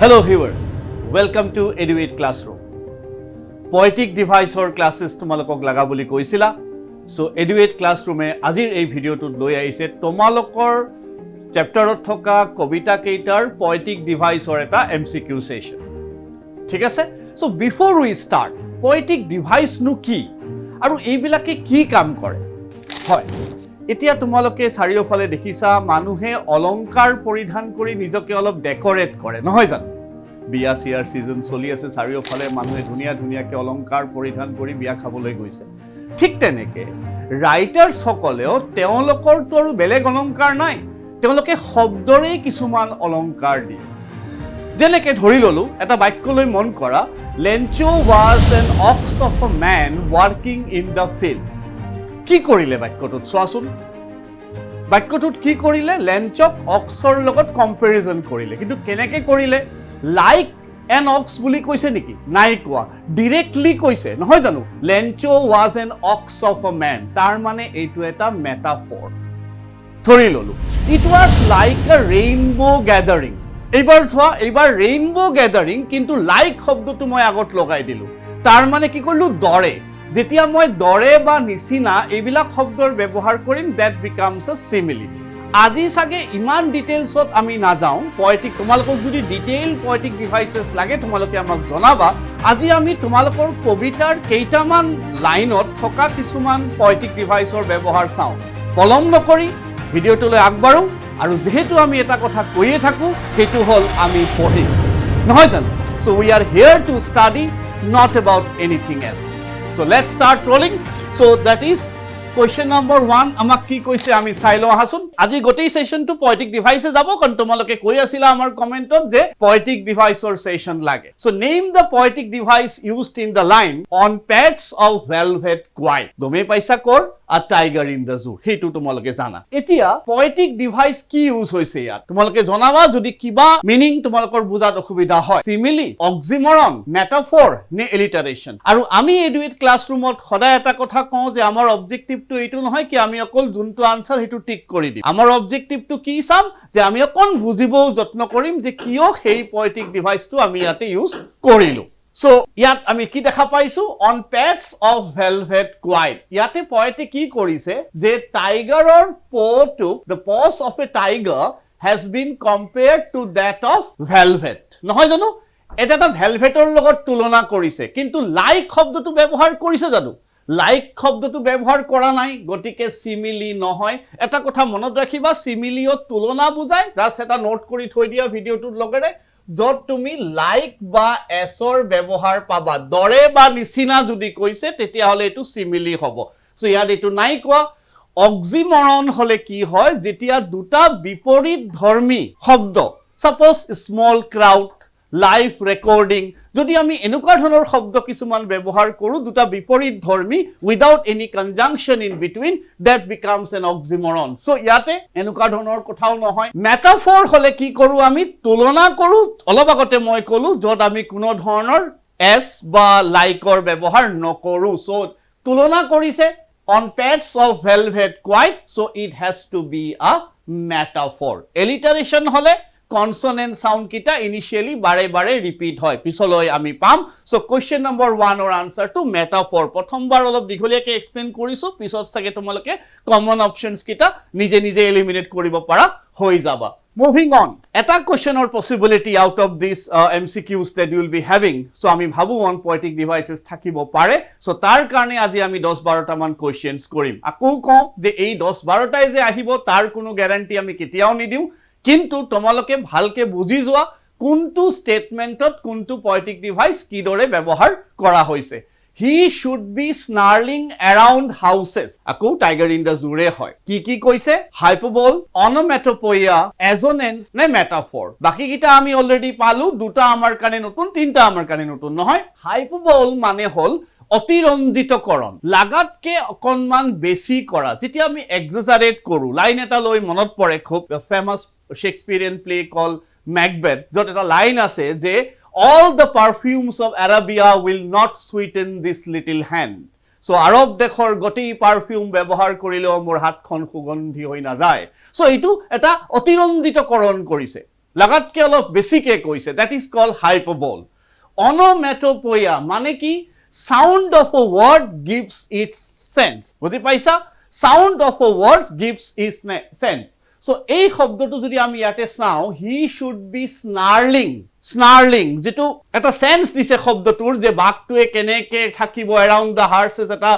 Hello viewers, welcome to EduAid classroom. Poetic device or classes tomalokok laga boli koisila. So EduAid classroom e azir ei video tu loi aise tomalokor chapter ot thoka kobita keitar poetic device or eta MCQ session. ঠিক আছে? So before we start, poetic device nu ki aru ei bilake ki kaam kore? Hoy. এতিয়া তোমালোকে চাৰিওফালে দেখিছা মানুহে অলংকাৰ পৰিধান কৰি নিজকে অলপ ডেকোৰেট কৰে নহয় জানো বিয়া চিয়াৰ সিজন চলি আছে চাৰিওফালে মানুহে ধুনিয়া ধুনিয়াকে অলংকাৰ পৰিধান কৰি বিয়া খাবলৈ গৈছে ঠিক তেনেকে ৰাইটাৰছ সকলেও তেওঁলোকৰ তোৰ বেলেগ অলংকাৰ নাই তেওঁলোকে শব্দৰে কিছুমান অলংকাৰ দিয়ে যেনেকে ধৰি ললো এটা বাক্যলৈ মন কৰা Lencho was an ox of a man working in the field কি কৰিলে বাক্যটোত চোৱাচোন বাক্যটোত কি কৰিলে লেঞ্চক অক্সৰ লগত কম্পেৰিজন কৰিলে কিন্তু কেনেকৈ কৰিলে লাইক এন অক্স বুলি কৈছে নেকি নাই কোৱা ডাইৰেক্টলি কৈছে নহয় জানো Lencho was an ox of a man তাৰ মানে এইটো এটা মেটাফৰ ধৰি ললো it was like a rainbow gathering এইবাৰ ৰেইনবো গ্যাদাৰিং কিন্তু লাইক শব্দটো মই আগত লগাই দিলো তাৰ মানে কি কৰিলো দৰে যেতিয়া মই দৰে বা নিচিনা এইবিলাক শব্দৰ ব্যৱহাৰ কৰিম that becomes a simile আজি সাগে ইমান ডিটেইলছত আমি না যাও পয়েটিক তোমালোকক যদি ডিটেইল পয়েটিক ডিভাইসেস লাগে তোমালোকে আমাক জনাবা আজি আমি তোমালোকৰ কবিতাৰ কেইটামান লাইনত থকা কিছুমান পয়েটিক ডিভাইসৰ ব্যৱহাৰ চাও পলম নকৰি ভিডিওটোলৈ আগবাঢ়ো আৰু যেহেতু আমি এটা কথা কৈয়ে থাকো হেতু হল আমি পঢ়িম নহয় জানো so we are here to study not about anything else So let's start rolling. So that is question number 1 amak ki koise ami sailo ahasun aji gotei session to poetic device jabo kon tomaloke koi asila amar comment ot je poetic device or session lage so name the poetic device used in the line on pads of velvet quiet dome paisa kor a tiger in the zoo hetu tomaloke jana etia poetic device ki use hoise ya tomaloke janaba jodi kiba meaning tomalokor bujat okhubida hoy simile oxymoron metaphor ne alliteration aru ami EduAid classroom ot khoda eta kotha ko je amar objective to এইটো নহয় কি আমি অকল যোনটো answer হেতু টিক কৰি দিম আমাৰ অবজেক্টিভ টু কি সাম যে আমি অকন বুজিবও যত্ন কৰিম যে কিয় সেই পয়েটিক ডিভাইসটো আমি ইয়াতে ইউজ কৰিলো সো ইয়াত আমি কি দেখা পাইছো on pets of velvet quite ইয়াতে পয়েটে কি কৰিছে যে টাইগাৰৰ পটো the paws of a tiger has been compared to that of velvet নহয় জানো এটা ভেলভেটৰ লগত তুলনা কৰিছে কিন্তু লাইক শব্দটো ব্যৱহাৰ কৰিছে জানো লাইক শব্দটো ব্যৱহাৰ কৰা নাই গটিকে সিমিলি নহয় এটা কথা মনত ৰাখিবা সিমিলিও তুলনা বুজায় জাস্ট এটা নোট কৰি থৈ দিয়া ভিডিওটোৰ লগৰে যত তুমি লাইক বা এছৰ ব্যৱহাৰ পাবা দৰে বা নিচিনা যদি কৈছে তেতিয়া হলে এটো সিমিলি হ'ব সো ইয়াত এটো নাই কোৱা অক্সিমৰন হলে কি হয় যেতিয়া দুটা বিপৰীত ধৰ্মী শব্দ suppose small crowd live recording যদি আমি এনেকুৱা ধৰণৰ শব্দ কিছুমান ব্যৱহাৰ কৰো দুটা বিপৰীত ধৰ্মী without any conjunction in between that becomes an oxymoron so ইয়াতে এনেকুৱা ধৰণৰ কথাও নহয় মেটাফৰ হলে কি কৰো আমি তুলনা কৰো অলপ আগতে মই কলো যত আমি কোনো ধৰণৰ এস বা লাইকৰ ব্যৱহাৰ নকৰো সো তুলনা কৰিছে on pads of velvet quiet so it has to be a metaphor alliteration hole consonant sound kita initially bare bare repeat hoy pisoloi ami pam so question number 1 or answer to metaphor prothom bar olop digholiya ke explain korisu pisot sage tomaloke common options kita nije nije eliminate koribo para hoi jaba moving on eta question or possibility out of this MCQs that you will be having so ami bhabu on poetic devices thakibo pare so tar karone aji ami 10 12 ta man questions korim akou ko je ei 10 12 tai je ahibo tar kono guarantee ami ketiao nidiu কিন্তু তোমালোকে ভালকে বুজি যোৱা কোনটো স্টেটমেন্টত কোনটো poetic device কি দৰে ব্যৱহাৰ কৰা হৈছে he should be snarling অ্যাৰাউন্ড houses আকো টাইগাৰ ইন দা জুৰে হয় কি কৈছে হাইপাৰবল অনোমেটোপোয়া এজনেন্স নে মেটাফৰ বাকি কিটা আমি অলৰেডি পালো দুটা আমাৰ কানে নতুন তিনটা আমাৰ কানে নতুন নহয় হাইপাৰবল মানে হল অতিৰঞ্জিতকৰণ লাগাতকে অকনমান বেছি কৰা যেতিয়া আমি এক্সাজাৰেট কৰো লাইন এটা লৈ মনত পৰে খুব famous Shakespearean play called Macbeth jot eta line ase je all the perfumes of Arabia will not sweeten this little hand so Arab dekhor goti perfume ব্যবহার করিলেও মোর হাতখন সুগন্ধি হই না যায় so etu eta অতিৰঞ্জিতকৰণ কৰিছে লাগাতকে অলপ বেছিকে কৈছে, that is called hyperbole. Onomatopoeia মানে কি? Sound of a word gives its sense. বুজি পাইছা? Sound of a word gives its sense. So এই শব্দটো যদি আমি ইয়াতে চাওঁ, he should be snarling. Snarling, যেটো এটা সেন্স দিছে শব্দটোৰ যে বাঘটোৱে কেনেকে থাকিব around the horses, এটা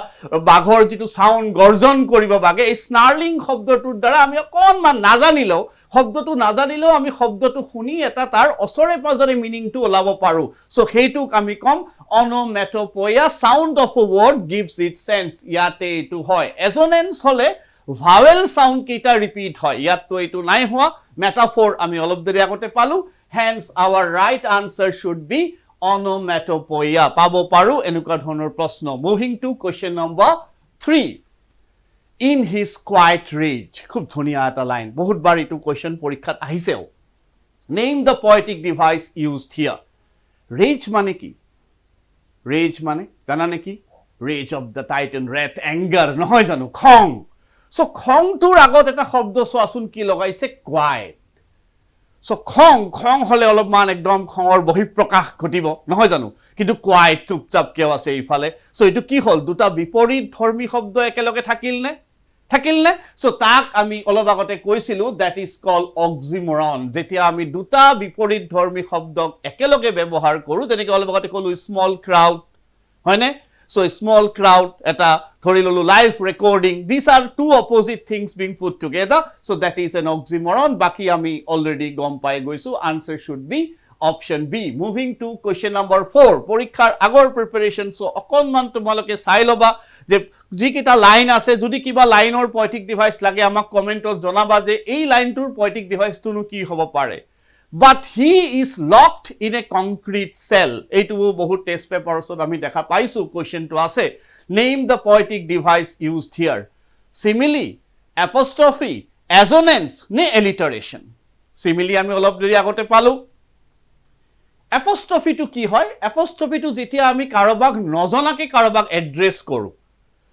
বাঘৰ যেটো সাউন্ড গৰ্জন কৰিব বাঘে, এই স্নাৰ্লিং শব্দটোৰ দ্বাৰা আমি অকণমান নাজানিলেও, শব্দটো নাজানিলেও আমি শব্দটো শুনি এটা তাৰ অসৰে পাজৰে মিনিংটো ওলাব পাৰো। সো সেইটোক আমি কম onomatopoeia, sound of a word gives its sense. ইয়াতে এইটো হয়। এজনেন্স হলে ভাৱেল সাউন্ড কেইটা ৰিপিট হয়, ইয়াততো এইটো নাই হোৱা। মেটাফৰ আমি অলপ দেৰি আগতে পালো। Hence, our right answer should be onomatopoeia. পাব পাৰো এনেকুৱা ধৰণৰ প্ৰশ্ন। Moving to question number 3. In his quiet rage. খুব ধুনীয়া এটা লাইন, বহুতবাৰ এইটো কোৱেশ্চন পৰীক্ষাত আহিছেও। Name the poetic device used here. Rage মানে কি? Rage মানে জানা নেকি? Rage of the Titan, wrath, anger, নহয় জানো? খং। সো খংটোৰ আগত এটা শব্দ চোৱাচোন কি লগাইছে? Quiet. সো খং হলে অলপমান একদম খঙৰ বহিঃপ্ৰকাশ ঘটিব, নহয় জানো? কিন্তু কোৱাইট চুপচাপ কিয় আছে এইফালে? সো এইটো কি হল? দুটা বিপৰীত ধৰ্মী শব্দ একেলগে থাকিল নে? সো তাক আমি অলপ আগতে কৈছিলো, দ্যাট ইজ কল্ড অক্সিমৰন। যেতিয়া আমি দুটা বিপৰীত ধৰ্মী শব্দক একেলগে ব্যৱহাৰ কৰো, যেনেকৈ অলপ আগতে কলো স্মল ক্ৰাউড, হয়নে? So a small crowd, eta thori lolu live recording, these are two opposite things being put together. So that is an oxymoron. Baki ami already gom pai goisu. Answer should be option B. Moving to question number 4. Porikhar agor preparation. So okonman tumaloke sai loba je ji kita line ase, jodi kiba line or poetic device lage amak comment ot jonaba je ei line tur poetic device tu nu ki hobo pare. But he is locked in a concrete cell. এইটো বহুত test পেপারছত আমি দেখা পাইছো। কোৱেশ্চনটো আছে, name the poetic device used here. Simile, apostrophe, assonance নে alliteration? Simile আমি অলপ দেৰি আগতে পালো। apostrophe টো কি হয়? apostrophe টো যেতিয়া আমি কাৰোবাক নজনাকে কাৰোবাক এড্ৰেছ কৰো,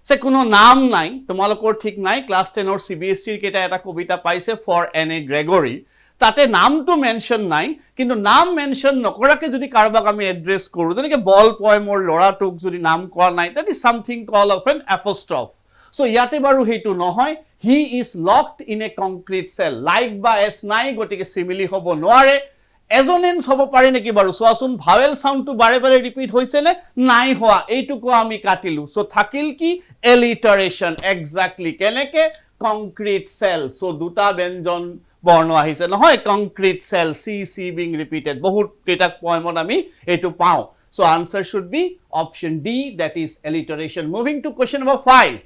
সে কোনো নাম নাই, তোমালোকৰ ঠিক নাই, ক্লাস 10 ৰ CBSE কেটা এটা কবিতা পাইছে ফৰ এন এ গ্ৰেগৰী, তাতে নামটো মেনশন নাই, কিন্তু নাম মেনশন নকৰাকে যদি কাৰোবাক আমি এড্ৰেছ কৰো, যেনেকৈ বল পয়েমৰ লৰাটোক যদি নাম কোৱা নাই, that is something called of an apostrophe. So ইয়াতে বাৰু হেতু নহয়, he is locked in a concrete cell. like বা s নাই, গতিকে সিমিলি হ'ব নোৱাৰে। এজনেন্স হ'ব পাৰে নেকি বাৰু? চোৱাচোন ভাৱেল সাউন্ডটো বাৰে বাৰে ৰিপিট হৈছে নে? নাই হোৱা, এইটুকু আমি কাটিলো। সো থাকিল কি? alliteration. exactly কেনেকে? concrete cell. so দুটা ব্যঞ্জন বৰ্ণ আহিছে নহয়, concrete cell, c being repeated, বহুত কেইটা পয়েমত আমি এটো পাও। so answer should be option D, that is alliteration. Moving to question number 5.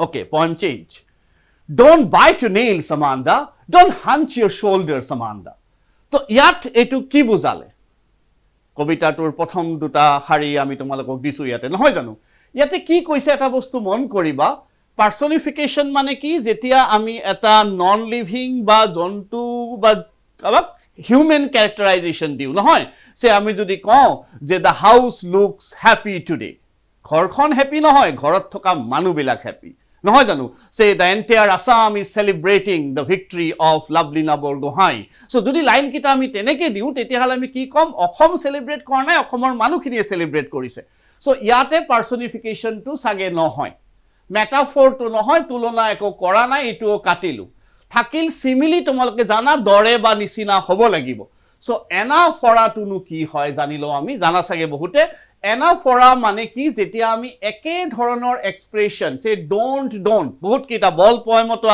okay, poem change. Don't bite your nails, Amanda. Don't hunch your shoulders, Amanda. তো ইয়াত এটো কি বুজালে? কবিতাটোৰ প্ৰথম দুটা শাৰী আমি তোমালোকক দিছো ইয়াতে, নহয় জানো? ইয়াতে কি কৈছে এটা বস্তু মন কৰিবা, personification মানে কি? যেতিয়া আমি এটা নন লিভিং বা জন্তু বা হিউম্যান ক্যারেক্টারাইজেশন দিও, নহয়? সে আমি যদি কওঁ যে the house looks happy today, ঘৰখন হ্যাপি নহয়, ঘৰত থকা মানুহবিলাক হ্যাপি, নহয় জানো? সে the entire Assam is celebrating the victory of lovely Nabor Gohai. so যদি লাইন কিটা আমি তেনেকে দিও, তেতিয়াহলে আমি কি কম? অসম সেলিব্রেট কৰা নাই, অসমৰ মানুহখিনিয়ে সেলিব্ৰেট কৰিছে। so ইয়াতে personification টো সাগে নহয়, মেটাফৰ তো নহয়, তুলনা একো কৰা নাই, এটোও কাটিলো। থাকিল সিমিলি, তোমালোকে জানা দৰে বা নিচিনা হ'ব লাগিব। সো এনাফৰা তুনো কি হয় জানিলো আমি, জানা সাগে বহুতে। এনাফৰা মানে কি? যেতিয়া আমি একে ধৰণৰ এক্সপ্ৰেশন, সে ডোন্ট বহুত কিটা বল পয়েমতো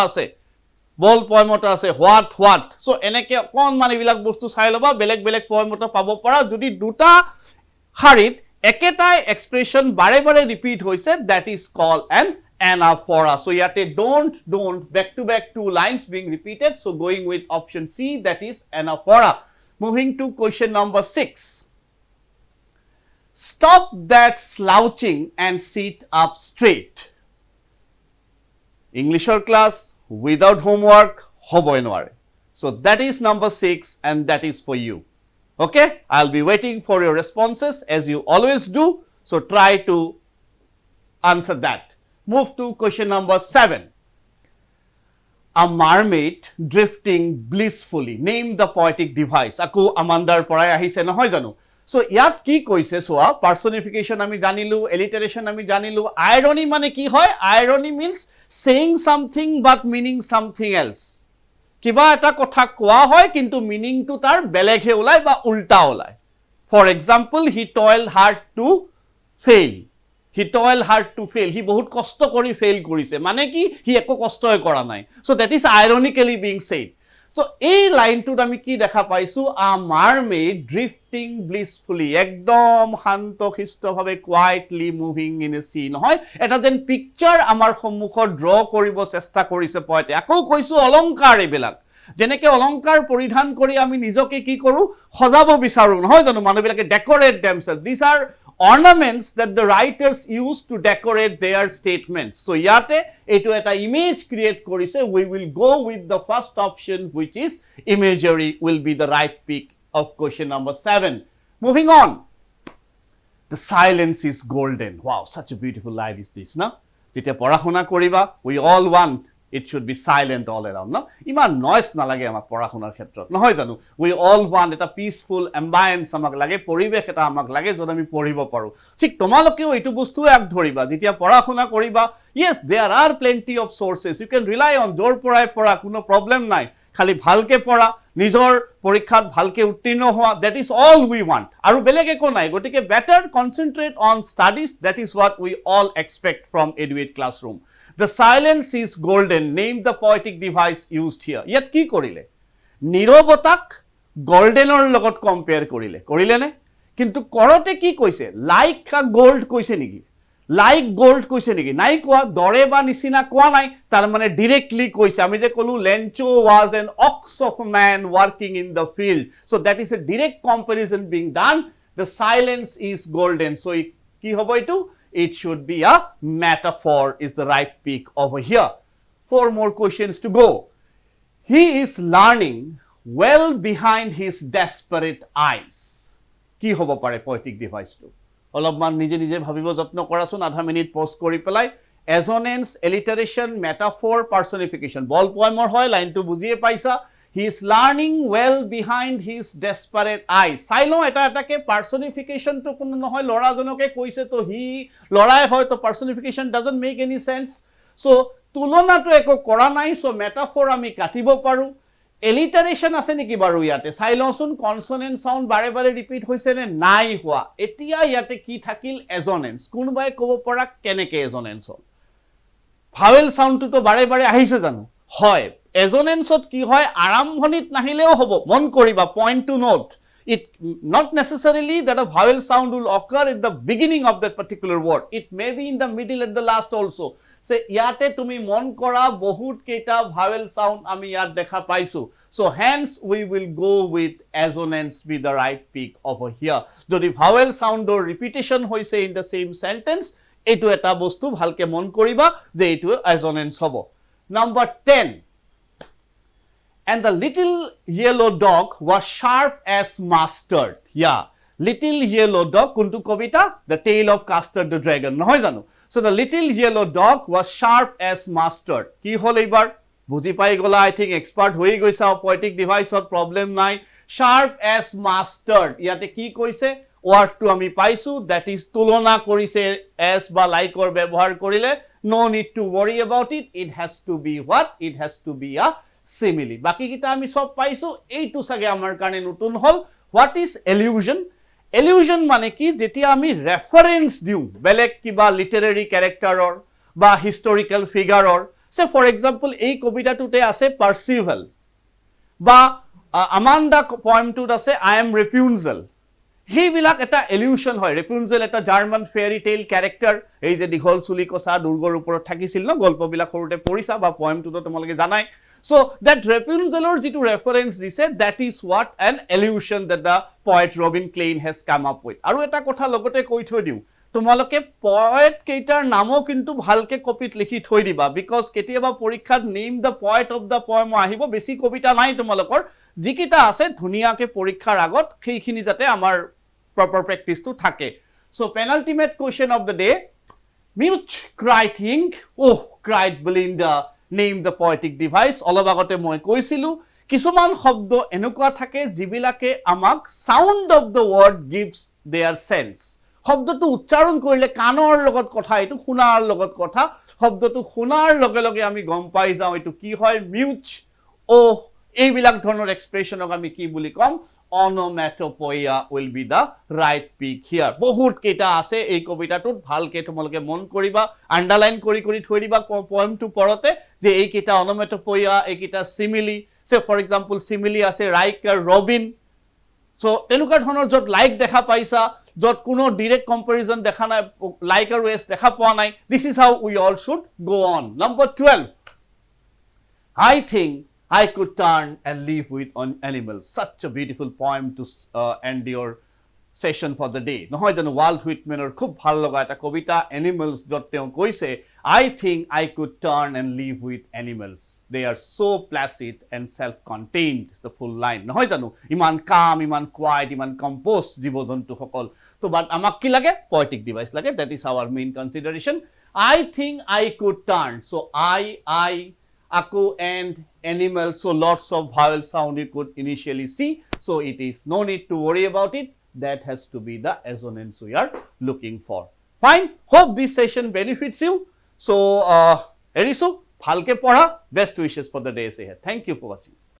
আছে, হোৱাট। সো এনেকে কোন মানে বিলাক বস্তু চাই লবা, বেলেগ বেলেগ পয়েমতো পাব পাৰা। যদি দুটা শাৰীত একেটাই এক্সপ্ৰেশন বাৰে বাৰে ৰিপিট হৈছে, that is called an anaphora. so yate don't back to back two lines being repeated, so going with option C, that is anaphora. Moving to question number 6. Stop that slouching and sit up straight. English or class without homework hoboy noare. so that is number 6 and that is for you. okay, I'll be waiting for your responses as you always do, so try to answer that. Move to question number 7. a mermaid drifting blissfully. Name the poetic device. Ako Amandar porai ahise nohoy janu. So yat ki koise soa personification ami janilu, alliteration ami janilu. Irony mane ki hoy? Irony means saying something but meaning something else. Kiba eta kotha koa hoy kintu meaning tu tar beleghe ulai ba ulta ulai. For example, he toiled hard to fail. He toiled hard to fail. He বহুত কষ্ট কৰি fail কৰিছে মানে কি হি একো কষ্টই কৰা নাই so that is ironically being said so এই লাইনটোত আমি কি দেখা পাইছো a mermaid drifting blissfully একদম শান্তশিষ্টভাৱে quietly moving in a sea নহয় এটা যেন পিকচাৰ আমাৰ সন্মুখত ড্ৰ কৰিব চেষ্টা কৰিছে পয়েটে আকৌ কৈছো অলংকাৰ এইবিলাক যেনেকে অলংকাৰ পৰিধান কৰি আমি নিজকে কি কৰো সজাব বিচাৰো নহয় জানো মানুহবিলাকে decorate themselves these are ornaments that the writers use to decorate their statements. So yate eto eta image create korise we will go with the first option which is imagery will be the right pick of question number 7. Moving on. The silence is golden. Wow, such a beautiful line is this, na? Jete porahona koriba we all want it should be silent all around, no? Iman noise na lage amak porahonor khetrot nohoy janu we all want eta peaceful ambience amak lage poribesh eta amak lage jod ami poribo paru sik tomalokeও etu bostu ek dhoriba jetia porahona koriba yes there are plenty of sources you can rely on jor porai pora kuno problem nai khali bhalke pora nijor porikhat bhalke uttirno hoa that is all we want aru belege ko nai gotike better concentrate on studies that is what we all expect from EduAid classroom. The silence is golden. Name the poetic device used here. Yet ki korile? Nirobotak golden or logot compare korile. Korile ne? Kintu korote ki koise? Like a gold koise niki. Like gold koise niki. Nai kwa dore ba nisina kwa nai. Tar mane directly koise. Ami je kolu Lencho was an ox of a man working in the field. So that is a direct comparison being done. The silence is golden. So ki hobo itu? It should be a metaphor is the right pick over here. 4 more questions to go. He is learning well behind his desperate eyes. Ki hobo pare poetic device to? Olopman nije nije bhabibo jotno korasun adha minute pause kori pelai assonance, alliteration, metaphor, personification. Ball poemor hoy line to bujie paisa. He is learning well behind his desperate eyes. Sailo eta ke personification to kono nohoy lora jonoke koise to he lorai hoy to personification doesn't make any sense. So tulona to eko kora nai so metaphor ami katibo paru. Alliteration ase niki baru yate sailosun consonant sound bare bare repeat hoise ne nai hoa etia yate ki thakil assonance kunbai kobo pora keneke assonance hol vowel sound to bare bare ahise janu hoy assonance ki hoy arambhonit nahileo hobo mon koriba point to note it not necessarily that a vowel sound will occur at the beginning of that particular word it may be in the middle at the last also say yate tumi mon kora bahut keita vowel sound ami yat dekha paisu so hence we will go with assonance be the right pick over here jodi vowel sound or repetition hoise in the same sentence etu eta bostu bhalke mon koriba je etu assonance hobo. Number 10. And the little yellow dog was sharp as mustard. Yeah, little yellow dog kuntu kobita the tale of Castor the dragon nohoy janu so the little yellow dog was sharp as mustard ki hol eibar buji pai gola I think expert hoi goisa poetic device or problem nai sharp as mustard yate ki koise word to ami paisu that is tulona korise as ba like or ব্যবহার korile no need to worry about it it has to be what it has to be a simile baki kita ami sob paisu eitu sage amar kane nutun hol what is allusion allusion mane ki jetia ami reference diu belek kiba literary character or ba historical figure or say for example ei kobita tute ase Percival ba Amanda poem tut ase I am Rapunzel সেইবিলাক এটা illusion হয় ৰেপুনজেল এটা German ফেয়াৰি টেল character এই যে দীঘল চুলি কসা দুৰ্গৰ ওপৰত থাকিছিল ন গল্পবিলাক সৰুতে পঢ়িছা বা পয়েমটো তোমালোকে জানাই so that Rapunzelৰ যেটো ৰেফাৰেন্স দিছে that is what an allusion that the poet Robin Klein has come up with আৰু এটা কথা লগতে কৈ থৈ দিও তোমালোকে poet কেইটাৰ নামো কিন্তু ভালকে কপিত লিখি থৈ দিবা because কেতিয়াবা পৰীক্ষাত name the poet of the poem আহিব বেছি কবিতা নাই তোমালোকৰ যিকিটা আছে ধুনিয়াকে পৰীক্ষাৰ আগত সেইখিনি যাতে আমাৰ proper practice to thake so penultimate question of the day Much cried Hink oh cried Belinda name the poetic device. অলপ আগতে মই কৈছিলো কিছুমান শব্দ এনেকুৱা থাকে যিবিলাকে আমাক sound of the word gives their sense. শব্দটো উচ্চাৰণ কৰিলে কাণৰ লগত কথা, এইটো শুনাৰ লগত কথা, শব্দটো শুনাৰ লগে লগে আমি গম পাই যাওঁ এইটো কি হয়, মিউচ, ও, এইবিলাক ধৰণৰ এক্সপ্ৰেছনক আমি কি বুলি ক'ম, onomatopoeia will be the right pick here. বহুত কেইটা আছে এই কবিতাটোত, ভালকে তোমালোকে মন কৰিবা, আন্ডাৰলাইন কৰি কৰি থৈ দিবা পয়েমটো পঢ়তে যে এই কেইটা onomatopoeia, এই কেইটা simile, say for example simile আছে like a robin. So তেনেকুৱা ধৰণৰ য'ত লাইক দেখা পাইছা, য'ত কোনো ডিৰেক্ট কম্পেৰিজন দেখা নাই, লাইক আৰু এছ দেখা পোৱা নাই, this is how we all should go on. Number 12, I think I could turn and live with animals. Such a beautiful poem to end your session for the day. নহয় জানো Walt হুইটমেনৰ খুব ভাল লগা এটা কবিতা, animals, য'ত তেওঁ কৈছে I think I could turn and live with animals. They are so placid and self-contained. It's the full line. নহয় জানো ইমান কাম, ইমান কোৱাইট, ইমান কম্প'জ জীৱ-জন্তুসকল। তো বাট আমাক কি লাগে, পয়েটিক ডিভাইচ লাগে। That is our main consideration. I think I could turn. So I, aku, and animal, so lots of vowel sound you could initially see, so it is no need to worry about it. That has to be the assonance we are looking for. Fine, hope this session benefits you. So eriso bhalke podha, best wishes for the days ahead. Thank you for watching.